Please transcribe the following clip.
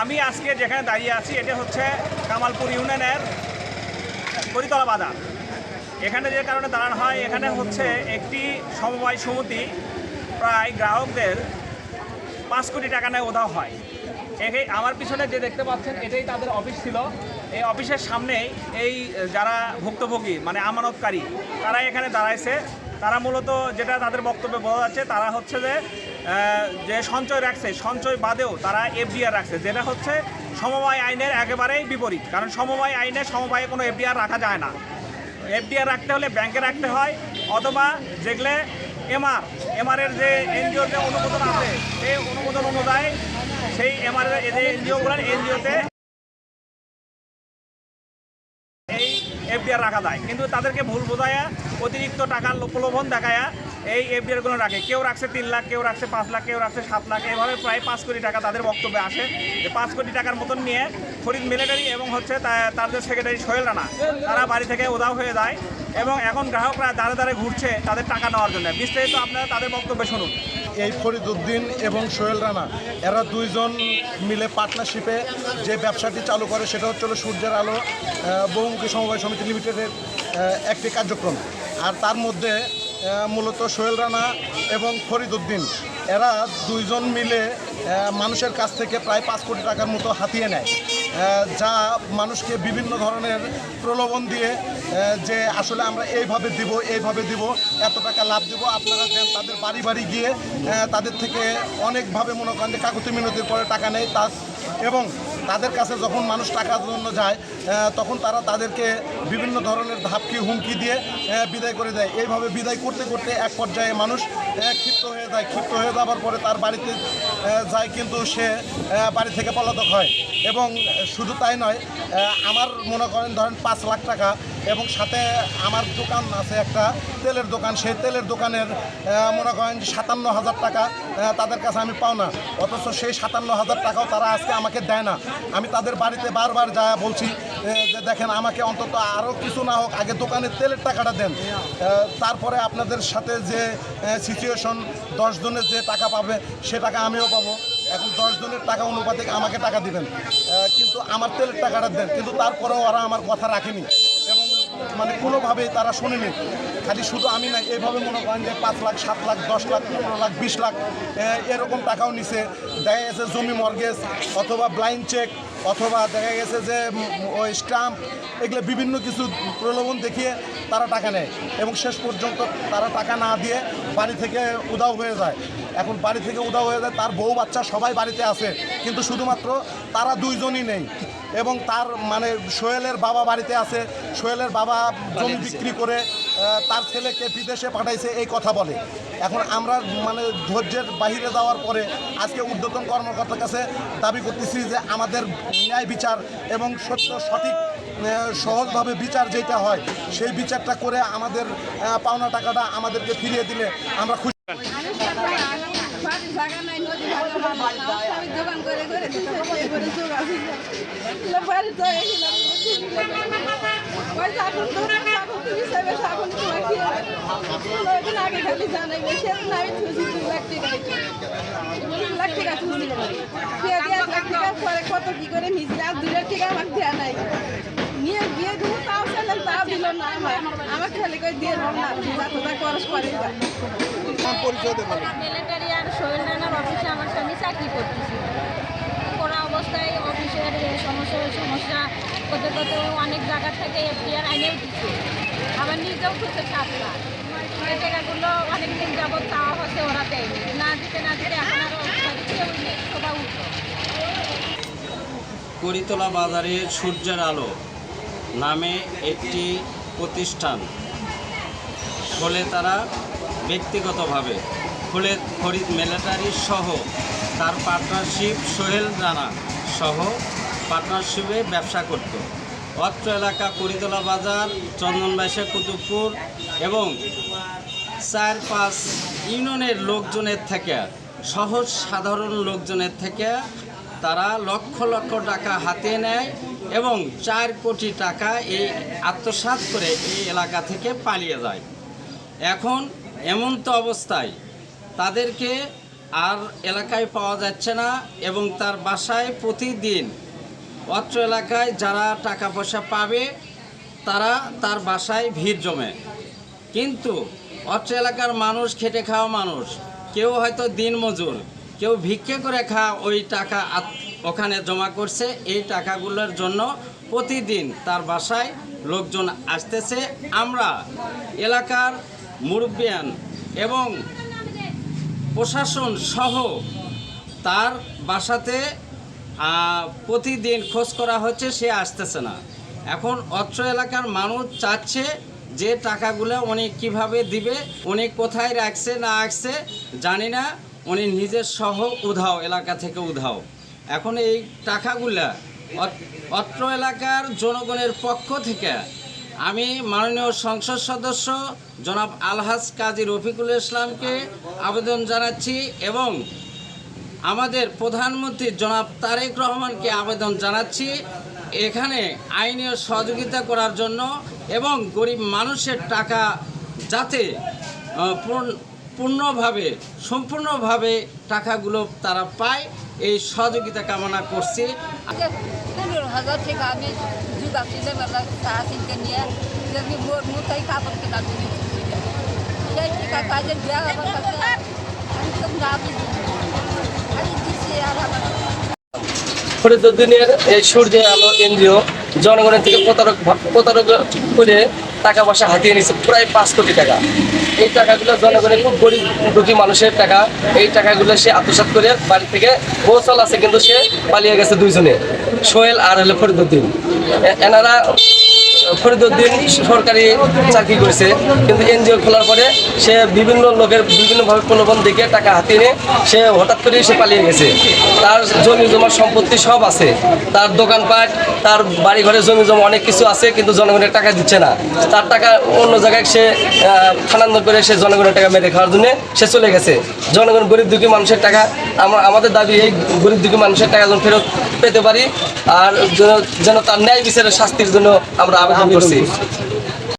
আমি আজকে যেখানে দাঁড়িয়ে আছি এটা হচ্ছে কামালপুর ইউনিয়নের করিতলা বাজার। এখানে যে কারণে দাঁড়ানো হয়, এখানে হচ্ছে একটি সমবায় সমিতি প্রায় গ্রাহকদের 5 কোটি টাকা নেয় উধাও হয়। আমার পিছনে যে দেখতে পাচ্ছেন এটাই তাদের অফিস ছিল। এই অফিসের সামনেই এই যারা ভুক্তভোগী মানে আমানতকারী তারা এখানে দাঁড়াইছে। তারা মূলত যেটা তাদের বক্তব্যে বোঝা যাচ্ছে, তারা হচ্ছে যে সঞ্চয় রাখছে, সঞ্চয় বাদেও তারা এফডিআর রাখছে, যেটা হচ্ছে সমবায় আইনের একেবারেই বিপরীত। কারণ সমবায় আইনে সমবায়ে কোনো এফডিআর রাখা যায় না। এফডিআর রাখতে হলে ব্যাংকে রাখতে হয়, অথবা যেগুলো এমআরের যে এনজিওর যে অনুমোদন আছে সেই অনুমোদন অনুযায়ী সেই এমআরের যে এনজিওগুলোর এনজিওতে এই এফডিআর রাখা যায়। কিন্তু তাদেরকে ভুল বোঝায়া অতিরিক্ত টাকার প্রলোভন দেখায়া এই এফডিআরগুলো রাখে। কেউ রাখছে 3 লাখ, কেউ রাখছে 5 লাখ, কেউ রাখছে 7 লাখ, এভাবে প্রায় 5 কোটি টাকা তাদের বক্তব্যে আসে। যে 5 কোটি টাকার মতন নিয়ে ফরিদ মিলিটারি এবং হচ্ছে তার যে সেক্রেটারি সোহেল রানা তারা বাড়ি থেকে উধাও হয়ে যায় এবং এখন গ্রাহকরা দাঁড়ে দাঁড়ে ঘুরছে তাদের টাকা নেওয়ার জন্য। বিস্তারিত আপনারা তাদের বক্তব্য শুনুন। এই ফরিদ উদ্দিন এবং সোহেল রানা এরা দুইজন মিলে পার্টনারশিপে যে ব্যবসাটি চালু করে সেটা হচ্ছিল সূর্যের আলো বহুমুখী সমবায় সমিতি লিমিটেডের একটি কার্যক্রম। আর তার মধ্যে মূলত সোহেল রানা এবং ফরিদ উদ্দিন এরা দুইজন মিলে মানুষের কাছ থেকে প্রায় 5 কোটি টাকার মতো হাতিয়ে নেয়, যা মানুষকে বিভিন্ন ধরনের প্রলোভন দিয়ে যে আসলে আমরা এইভাবে দিব, এত টাকা লাভ দিব, আপনারা দেন। তাদের বাড়ি বাড়ি গিয়ে তাদের থেকে অনেকভাবে মনে করেন যে কাকুতি মিনতির পরে টাকা নেয় এবং তাদের কাছে যখন মানুষ টাকার জন্য যায় তখন তারা তাদেরকে বিভিন্ন ধরনের ধাপকি হুমকি দিয়ে বিদায় করে দেয়। এইভাবে বিদায় করতে করতে এক পর্যায়ে মানুষ ক্ষিপ্ত হয়ে যায়। ক্ষিপ্ত হয়ে যাওয়ার পরে তার বাড়িতে যায়, কিন্তু সে বাড়ি থেকে পলাতক হয়। এবং শুধু তাই নয়, আমার মনে করেন ধরেন 5 লাখ টাকা এবং সাথে আমার দোকান আছে একটা তেলের দোকান, সেই তেলের দোকানের মনে করেন 57,000 টাকা তাদের কাছে আমি পাও না, অথচ সেই 57,000 টাকাও তারা আজকে আমাকে দেয় না। আমি তাদের বাড়িতে বারবার যা বলছি যে দেখেন আমাকে অন্তত আরও কিছু না হোক আগে দোকানের তেলের টাকাটা দেন, তারপরে আপনাদের সাথে যে সিচুয়েশন 10 জনের যে টাকা পাবে সে টাকা আমিও পাবো। এখন 10 জনের টাকা অনুপাতিক আমাকে টাকা দিবেন, কিন্তু আমার তেলের টাকাটা দেন। কিন্তু তারপরেও ওরা আমার কথা রাখেনি এবং মানে কোনোভাবেই তারা শোনেনি। খালি শুধু আমি না, এইভাবে মনে করেন যে 5 লাখ, 7 লাখ, 10 লাখ, 15 লাখ, 20 লাখ এরকম টাকাও নিছে। দেখা গেছে জমি মর্গেজ অথবা ব্লাইন্ড চেক অথবা দেখা গেছে যে ওই স্ট্যাম্প, এগুলো বিভিন্ন কিছু প্রলোভন দেখিয়ে তারা টাকা নেয় এবং শেষ পর্যন্ত তারা টাকা না দিয়ে বাড়ি থেকে উধাও হয়ে যায়। এখন বাড়ি থেকে উধাও হয়ে যায়, তার বউ বাচ্চা সবাই বাড়িতে আছে, কিন্তু শুধুমাত্র তারা দুইজনই নেই। এবং তার মানে সোহেলের বাবা বাড়িতে আছে, সোহেলের বাবা জমি বিক্রি করে তার ছেলেকে বিদেশে পাঠাইছে এই কথা বলে। এখন আমরা মানে ধৈর্যের বাহিরে যাওয়ার পরে আজকে ঊর্ধ্বতন কর্মকর্তার কাছে দাবি করতেছি যে আমাদের ন্যায় বিচার এবং সঠিক সহজভাবে বিচার যেটা হয় সেই বিচারটা করে আমাদের পাওনা টাকাটা আমাদেরকে ফিরিয়ে দিলে আমরা খুশি। দোকান করে আগে খালি জানাইবে সে আমি 2 লাখ টাকা পরে কত কি করে নিজে আর 2 লাখ টাকা আমার দেওয়া নাই নিয়ে বিয়ে দিব, তাও চাইলাম তাও দিল না। আমার খালি করে দিয়ে না যতটা খরচ করে মিলিটারি আর সোহেল রানার অফিসে আমার স্বামী চাকরি করতেছিল। করা অবস্থায় অফিসের সমস্যা করতে করতে অনেক জায়গা থেকে এফডিআর আইনেও দিচ্ছে, আবার নিজেও করতে 7 লাখ। এই টাকাগুলো অনেকদিন যাবৎ চাওয়া হচ্ছে, ওরা দেয়নি। না দিতে এখন আরও সবাই উঠল। করিতলা বাজারে সূর্যের আলো নামে একটি প্রতিষ্ঠান ফলে তারা ব্যক্তিগতভাবে ফরিদ মিলিটারি সহ তার পার্টনারশিপ সোহেল রানা সহ পার্টনারশিপে ব্যবসা করত। অত্র এলাকা করিতলা বাজার, চন্দনবাসা, কুতুবপুর এবং 4-5 ইউনিয়নের লোকজনের থেকে, সহজ সাধারণ লোকজনের থেকে তারা লক্ষ লক্ষ টাকা হাতিয়ে নেয় এবং 4 কোটি টাকা এই আত্মসাৎ করে এই এলাকা থেকে পালিয়ে যায়। এখন এমন তো অবস্থায় তাদেরকে আর এলাকায় পাওয়া যাচ্ছে না এবং তার বাসায় প্রতিদিন অত্র এলাকায় যারা টাকা পয়সা পাবে তারা তার বাসায় ভিড় জমে। কিন্তু অত্র এলাকার মানুষ খেটে খাওয়া মানুষ, কেউ হয়তো দিনমজুর, কেউ ভিক্ষে করে খাওয়া ওই টাকা ওখানে জমা করছে। এই টাকাগুলোর জন্য প্রতিদিন তার বাসায় লোকজন আসতেছে। আমরা এলাকার মুরব্বিয়ান এবং প্রশাসন সহ তার বাসাতে প্রতিদিন খোঁজ করা হচ্ছে, সে আসতেছে না। এখন অত্র এলাকার মানুষ চাচ্ছে যে টাকাগুলো উনি কীভাবে দিবে, উনি কোথায় রাখছে না রাখছে জানি না, উনি নিজের সহ উধাও, এলাকা থেকে উধাও। এখন এই টাকাগুলা অত্র এলাকার জনগণের পক্ষ থেকে আমি মাননীয় সংসদ সদস্য জনাব আলহাজ কাজী রফিকুল ইসলামকে আবেদন জানাচ্ছি এবং আমাদের প্রধানমন্ত্রী জনাব তারেক রহমানকে আবেদন জানাচ্ছি এখানে আইনীয় সহযোগিতা করার জন্য এবং গরিব মানুষের টাকা যাতে সম্পূর্ণভাবে টাকাগুলো তারা পায়, এই সহযোগিতা কামনা করছি। 15,000 টাকা আমি জুগাচ্ছি মেলা সাহায্যকে নিয়ে যদি মোটাই কাপড় কেনা দিই সেই টাকা কাজের দেওয়া আমার কাছে আমি তো না আমি দিচ্ছি আর আমার ফরিদউদ্দিনের এই সূর্যের আলো এনজিও জনগণের থেকে প্রতারক করে টাকা পয়সা হাতিয়ে নিচ্ছে প্রায় 5 কোটি টাকা। এই টাকাগুলো জনগণের খুব গরিব দুঃখী মানুষের টাকা। এই টাকাগুলো সে আত্মসাৎ করে বাড়ি থেকে বৌচল আছে কিন্তু সে পালিয়ে গেছে দুইজনে, সোহেল আর হলো ফরিদউদ্দিন। এনারা ফরিদউদ্দিন সরকারি চাকরি করেছে কিন্তু এনজিও খোলার পরে সে বিভিন্ন লোকের বিভিন্নভাবে প্রলোভন দেখে টাকা হাতিয়ে নিয়ে সে হঠাৎ করে সে পালিয়ে গেছে। তার জমি জমা সম্পত্তি সব আছে, তার দোকানপাট, তার বাড়ি ঘরে জমি জমা অনেক কিছু আছে কিন্তু জনগণের টাকা দিচ্ছে না। তার টাকা অন্য জায়গায় সে স্থানান্তর করে সে জনগণের টাকা মেরে খাওয়ার জন্য সে চলে গেছে। জনগণ গরিব দুঃখী মানুষের টাকা, আমাদের দাবি এই গরিব দুঃখী মানুষের টাকা যেন ফেরত পেতে পারি আর যেন তার ন্যায় বিচারের শাস্তির জন্য আমরা আবেদন করছি।